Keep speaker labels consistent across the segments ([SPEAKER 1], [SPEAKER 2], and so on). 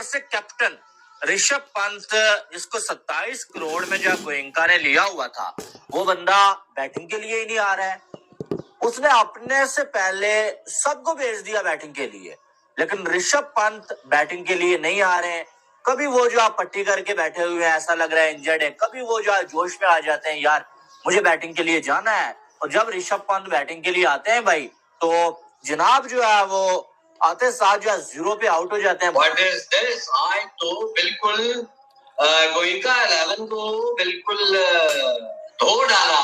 [SPEAKER 1] ऊपर से कैप्टन ऋषभ पंत, जिसको 27 करोड़ में जो गोयनका ने लिया हुआ था, वो बंदा बैटिंग के लिए ही नहीं आ रहा है। उसने अपने से पहले सबको भेज दिया बैटिंग के लिए, लेकिन ऋषभ पंत बैटिंग के लिए नहीं आ रहे हैं। कभी वो जो आप पट्टी करके बैठे हुए हैं, ऐसा लग रहा है इंजर्ड है, कभी वो जो जोश में आ जाते हैं, यार मुझे बैटिंग के लिए जाना है। और जब ऋषभ पंत बैटिंग के लिए आते हैं भाई, तो जनाब जो है वो आते साथ जो है 0 पे आउट हो जाते हैं।
[SPEAKER 2] What is this? आज तो बिल्कुल गोयनका 11 को बिल्कुल धो डाला।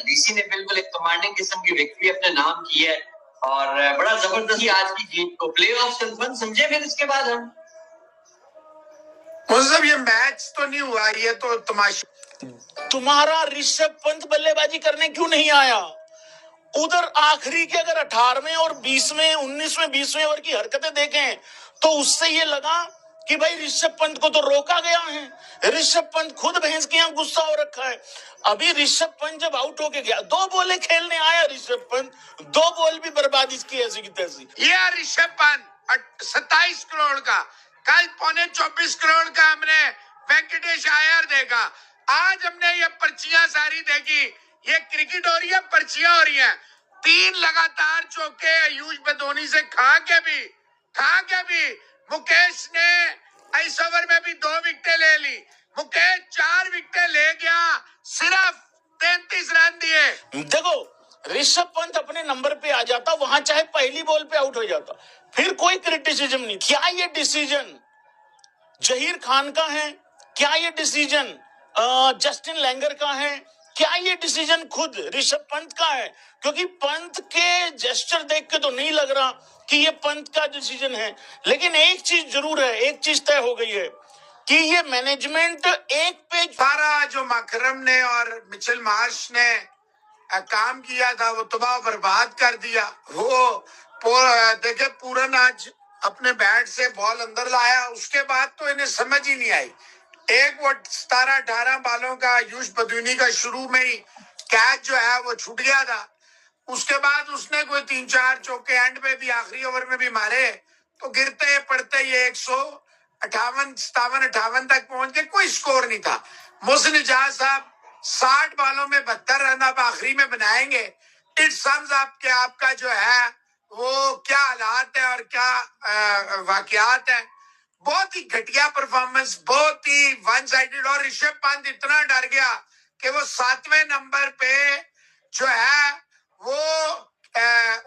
[SPEAKER 2] डीसी ने बिल्कुल एक कमांडिंग किस्म की विक्ट्री अपने नाम की है और बड़ा जबरदस्ती आज की जीत को प्लेऑफ कंफर्म समझे। फिर इसके बाद हम
[SPEAKER 3] मतलब ये मैच तो नहीं हुआ, ये तो तमाशा।
[SPEAKER 4] तुम्हारा ऋषभ पंत बल्लेबाजी करने क्यों नहीं आया? उधर आखिरी के अगर 18वें और 20वें 19वें 20वें ओवर की हरकतें देखें तो उससे ये लगा कि भाई ऋषभ पंत को तो रोका गया है। ऋषभ पंत खुद भैंस के यहाँ गुस्सा हो रखा है। अभी ऋषभ पंत जब आउट होके गया, 2 बॉलें खेलने आया ऋषभ पंत, 2 बॉल भी बर्बाद इसकी ऐसी की तैसी।
[SPEAKER 3] ये ऋषभ पंत 27 करोड़ का, कल 24 करोड़ का हमने वेंकटेश अय्यर देखा। आज हमने ये पर्चियां सारी देखी, ये क्रिकेट हो रही है, पर्चियां हो रही है। 3 लगातार चौके आयुष बदोनी से खा के भी मुकेश ने इस ओवर में भी 2 विकेटें ले ली। मुकेश 4 विकेटें ले गया, सिर्फ 33 रन दिए।
[SPEAKER 4] देखो ऋषभ पंत अपने नंबर पे आ जाता, वहां चाहे पहली बॉल पे आउट हो जाता, फिर कोई क्रिटिसिज्म नहीं। क्या ये डिसीजन जहीर खान का है? क्या ये डिसीजन जस्टिन लैंगर का है? क्या ये डिसीजन खुद ऋषभ पंत का है? क्योंकि पंत के जेस्चर देख के तो नहीं लग रहा कि ये पंत का डिसीजन है। लेकिन एक चीज जरूर है, एक चीज तय हो गई है कि ये मैनेजमेंट एक पे
[SPEAKER 3] सारा जो मकरम ने और मिचेल मार्श ने काम किया था वो तबाह बर्बाद कर दिया। वो देखे पूरन आज अपने बैट से बॉल अंदर लाया, उसके बाद तो इन्हें समझ ही नहीं आई। एक वो 17-18 बालों का आयुष बदूनी का शुरू में ही कैच जो है वो छूट गया था। उसके बाद उसने कोई 3-4 चौके एंड पे भी आखिरी ओवर में भी मारे, तो गिरते पड़ते ये 158 तक पहुंच गए, कोई स्कोर नहीं था। मोहसिन इजाज साहब 60 बालों में 72 रन आप आखिरी में बनाएंगे। इट सम्स अप कि आपका जो है वो क्या हालात है और क्या वाकयात है। बहुत ही घटिया परफॉर्मेंस, बहुत ही वन साइडेड। और ऋषभ पंत इतना डर गया कि वो 7वें नंबर पे जो है वो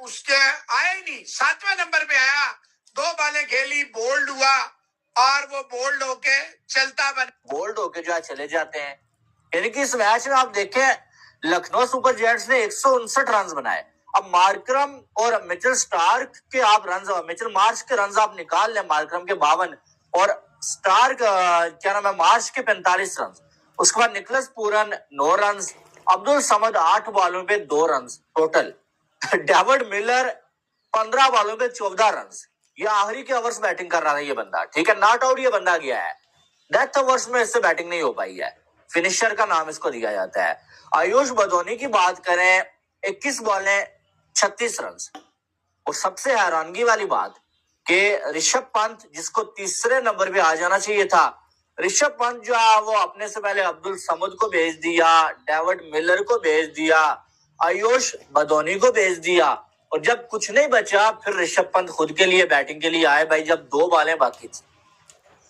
[SPEAKER 3] उसके आया ही नहीं। 7वें नंबर पे आया, 2 बालें खेली, बोल्ड हुआ और वो बोल्ड होके चलता बना।
[SPEAKER 1] बोल्ड होके जो चले जाते हैं। यानी कि इस मैच में आप देखें लखनऊ सुपर जायंट्स ने 159 रन बनाए। अब मार्करम और मिचेल स्टार्क के आप रन, मिचेल मार्श के रन आप निकाल लें, मार्करम के 52 और स्टार्क क्या नाम है मार्श के 45 रन। उसके बाद Nicholas Pooran 9 run, Abdul Samad 8 बालों पे 2 रन टोटल, डेविड मिलर 15 बालों पे 14 रन। ये आखिरी के ओवर्स बैटिंग कर रहा था ये बंदा, ठीक है, नॉट आउट ये बंदा गया है। डेथ ओवर्स में इससे बैटिंग नहीं हो पाई है, फिनिशर का नाम इसको दिया जाता है। आयुष बदोनी की बात करें, 21 बॉलें 36 रन। और सबसे हैरानगी वाली बात कि ऋषभ पंत जिसको तीसरे नंबर पे आ जाना चाहिए था, ऋषभ पंत जो है वो अपने से पहले अब्दुल समद को भेज दिया, डेविड मिलर को भेज दिया, आयुष बदोनी को भेज दिया, और जब कुछ नहीं बचा फिर ऋषभ पंत खुद के लिए बैटिंग के लिए आए। भाई जब 2 बालें बाकी थी,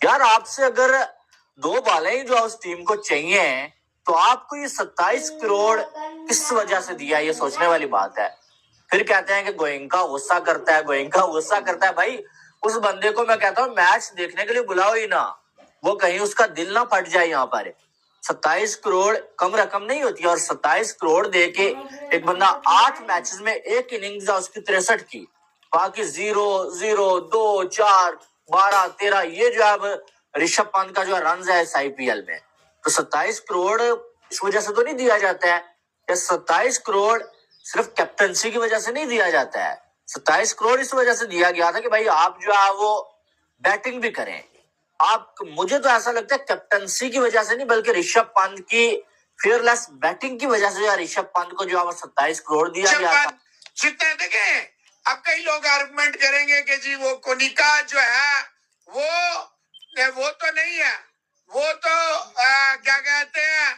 [SPEAKER 1] यार आपसे अगर 2 बालें ही जो उस टीम को चाहिए तो आपको ये 27 करोड़ किस वजह से दिया, ये सोचने वाली बात है। फिर कहते हैं कि गोयनका गुस्सा करता है। भाई उस बंदे को मैं कहता हूँ मैच देखने के लिए बुलाओ ही ना, वो कहीं उसका दिल ना फट जाए। यहाँ पर 27 करोड़ कम रकम नहीं होती, और 27 करोड़ दे के एक बंदा 8 मैचेस में 1 इनिंग्स उसकी 63 की, बाकी 0, 0, 2, 4, 12, 13, ये जो है ऋषभ पंत का जो रन है इस IPL में, तो 27 करोड़ इस वजह से तो नहीं दिया जाता है। या 27 करोड़ सिर्फ कैप्टनसी की वजह से नहीं दिया जाता है, 27 करोड़ इस वजह से दिया गया था कि भाई आप जो है वो बैटिंग भी करें। आप, मुझे तो ऐसा लगता है कैप्टनसी की वजह से नहीं, बल्कि ऋषभ पंत की फियरलेस बैटिंग की वजह से ऋषभ पंत को जो है 27 करोड़ दिया गया था।
[SPEAKER 3] जितने देखे अब कई लोग आर्गुमेंट करेंगे कि जी वो कोनिका जो है वो तो नहीं है, वो तो क्या कहते हैं,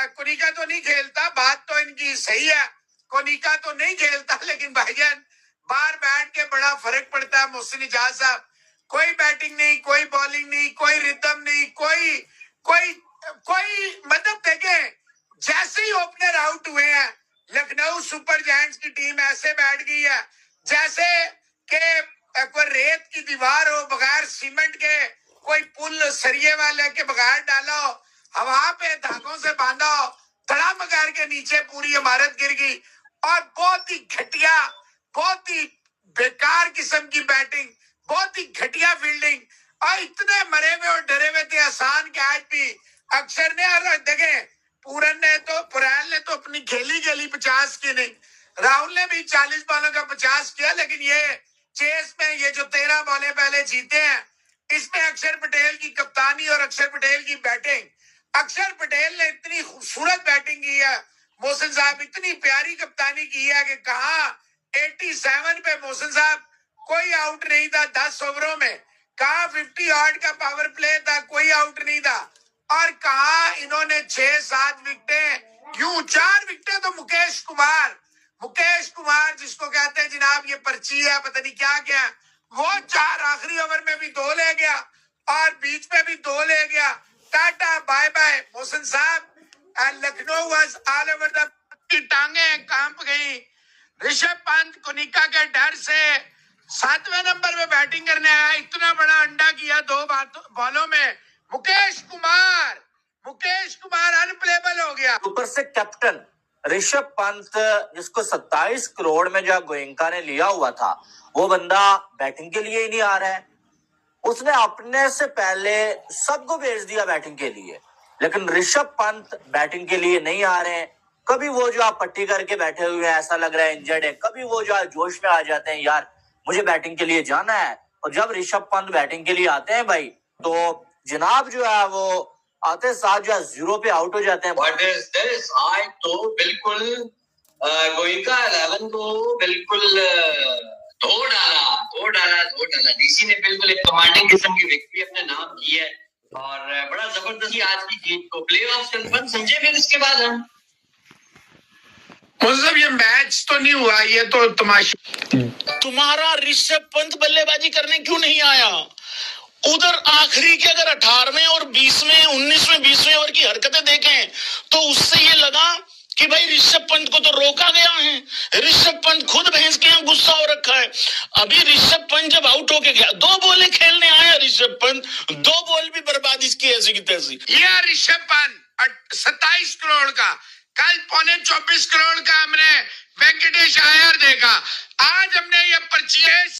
[SPEAKER 3] कोनिका तो नहीं खेलता। बात तो इनकी सही है, कोनिका तो नहीं खेलता, लेकिन भाईजान बाहर बैठ के बड़ा फर्क पड़ता है। मोहसिन इजाज साहब, कोई बैटिंग नहीं, कोई बॉलिंग नहीं, कोई रिदम नहीं, कोई कोई कोई मतलब देखें, जैसे ही ओपनर आउट हुए हैं लखनऊ सुपर जायंट्स की टीम ऐसे बैठ गई है जैसे कि कोई रेत की दीवार हो, बगैर सीमेंट के, कोई पुल सरिये वाले के बगैर डाला हो, हवा पे धागों से बांधा हो, धड़ाम करके नीचे पूरी इमारत गिर गई। और बहुत ही घटिया, बहुत ही बेकार किस्म की बैटिंग, बहुत ही घटिया फील्डिंग, और इतने मरे हुए और डरे हुए थे। आसान कैच भी अक्षर ने, और देखे पुरैल ने तो अपनी खेली 50 की नहीं, राहुल ने भी 40 बॉलों का 50 किया, लेकिन ये चेस में ये जो 13 बॉलें पहले जीते हैं, इसमें अक्षर पटेल की कप्तानी और अक्षर पटेल की बैटिंग, अक्षर पटेल ने इतनी खूबसूरत बैटिंग की है, मोहसिन साहब इतनी प्यारी कप्तानी की है कि कहा 87 पे मोहसिन साहब कोई आउट नहीं था 10 ओवरों में, कहा 50 ऑड का पावर प्ले था, कोई आउट नहीं था, और कहा इन्होंने 6-7 विकेटें, यूं 4 विकेटें तो मुकेश कुमार जिसको कहते हैं जनाब ये पर्ची है, पता नहीं क्या क्या, वो 4 आखिरी ओवर में भी 2 ले गया और बीच में भी 2 ले गया। टाटा बाय बाय मोहसिन साहब, Lucknow was all over the, टांगे कांप गई। ऋषभ पंत कोनिका के डर से 7वें नंबर पे बैटिंग करने आया, इतना बड़ा अंडा किया 2 बॉलों में। मुकेश कुमार अनप्लेबल हो गया।
[SPEAKER 1] ऊपर से कैप्टन ऋषभ पंत, जिसको 27 करोड़ में जो गोयनका ने लिया हुआ था, वो बंदा बैटिंग के लिए ही नहीं आ रहा है। उसने अपने से पहले सबको भेज दिया बैटिंग के लिए, लेकिन ऋषभ पंत बैटिंग के लिए नहीं आ रहे हैं। कभी वो जो आप पट्टी करके बैठे हुए हैं, ऐसा लग रहा है इंजर्ड है, कभी वो जो जोश में आ जाते हैं, यार मुझे बैटिंग के लिए जाना है। और जब ऋषभ पंत बैटिंग के लिए आते हैं भाई, तो जनाब जो है वो आते साथ जो है 0 पे आउट हो जाते हैं।
[SPEAKER 2] What is this? आज तो बिल्कुल गोयनका 11 को बिल्कुल धो डाला। डीसी ने बिल्कुल एक कमांडिंग किस्म की विक्ट्री अपने नाम की है, और बड़ा जबरदस्ती आज की जीत को प्लेऑफ कंफर्म समझे। फिर इसके बाद हम
[SPEAKER 3] मतलब ये मैच तो नहीं हुआ, ये तो तमाशा।
[SPEAKER 4] तुम्हारा ऋषभ पंत बल्लेबाजी करने क्यों नहीं आया? उधर आखिरी के अगर 18वें और 20वें 19वें ओवर की हरकतें देखें तो उससे ये लगा कि भाई ऋषभ पंत को तो रोका गया है। ऋषभ पंत खुद भैंस के यहाँ गुस्सा हो रखा है। अभी ऋषभ पंत जब आउट होके गया, 2 बॉलें खेलने आया ऋषभ पंत, 2 बॉल भी बर्बाद इसकी ऐसी की तैसी।
[SPEAKER 3] ये ऋषभ पंत 27 करोड़ का, कल 24.25 करोड़ का हमने वेंकटेश अय्यर देखा, आज हमने ये परचेज